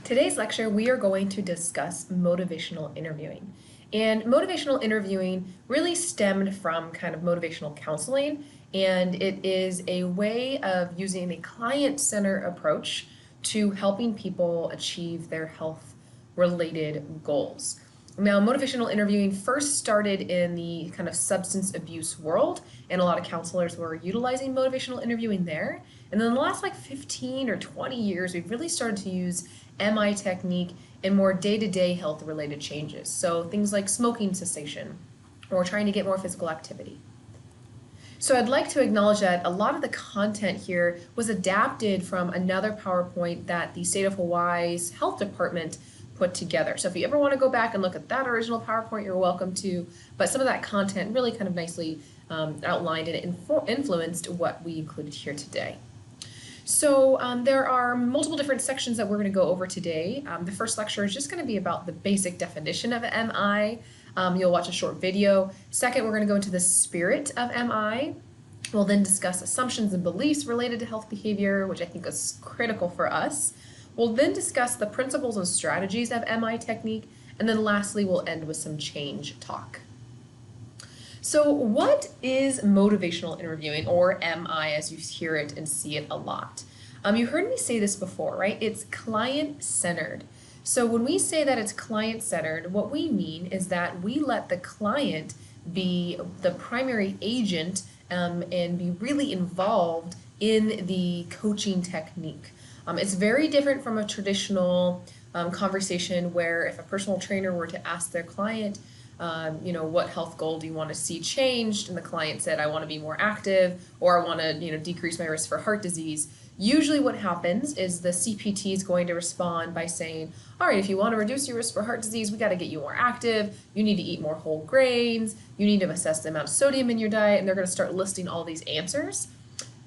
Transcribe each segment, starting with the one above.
Today's lecture, we are going to discuss motivational interviewing. And motivational interviewing really stemmed from kind of motivational counseling, and it is a way of using a client-centered approach to helping people achieve their health-related goals. Now, motivational interviewing first started in the kind of substance abuse world, and a lot of counselors were utilizing motivational interviewing there. And then in the last 15 or 20 years, we've really started to use MI technique in more day-to-day health-related changes. So things like smoking cessation or trying to get more physical activity. So I'd like to acknowledge that a lot of the content here was adapted from another PowerPoint that the State of Hawaii's Health Department put together. So if you ever want to go back and look at that original PowerPoint, you're welcome to. But some of that content really kind of nicely outlined and influenced what we included here today. So there are multiple different sections that we're going to go over today. The first lecture is just going to be about the basic definition of MI. You'll watch a short video. Second, we're going to go into the spirit of MI. We'll then discuss assumptions and beliefs related to health behavior, which I think is critical for us. We'll then discuss the principles and strategies of MI technique. And then lastly, we'll end with some change talk. So what is motivational interviewing, or MI as you hear it and see it a lot? You heard me say this before, right? It's client-centered. So when we say that it's client-centered, what we mean is that we let the client be the primary agent and be really involved in the coaching technique. It's very different from a traditional conversation where if a personal trainer were to ask their client, what health goal do you want to see changed? And the client said, I want to be more active, or I want to, decrease my risk for heart disease. Usually what happens is the CPT is going to respond by saying, all right, if you want to reduce your risk for heart disease, we got to get you more active. You need to eat more whole grains. You need to assess the amount of sodium in your diet. And they're going to start listing all these answers.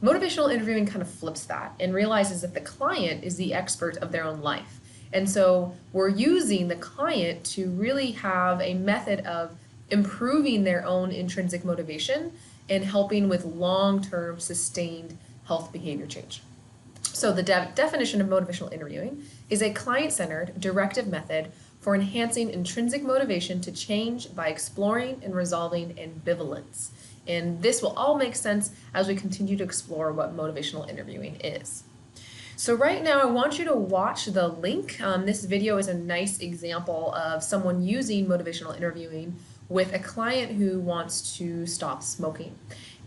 Motivational interviewing kind of flips that and realizes that the client is the expert of their own life. And so we're using the client to really have a method of improving their own intrinsic motivation and helping with long-term sustained health behavior change. So the definition of motivational interviewing is a client-centered directive method for enhancing intrinsic motivation to change by exploring and resolving ambivalence. And this will all make sense as we continue to explore what motivational interviewing is. So right now I want you to watch the link. This video is a nice example of someone using motivational interviewing with a client who wants to stop smoking.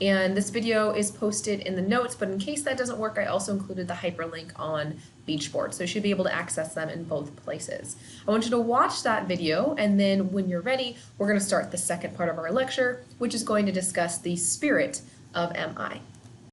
And this video is posted in the notes, but in case that doesn't work, I also included the hyperlink on Beachboard, so you should be able to access them in both places. I want you to watch that video, and then when you're ready, we're going to start the second part of our lecture, which is going to discuss the spirit of MI.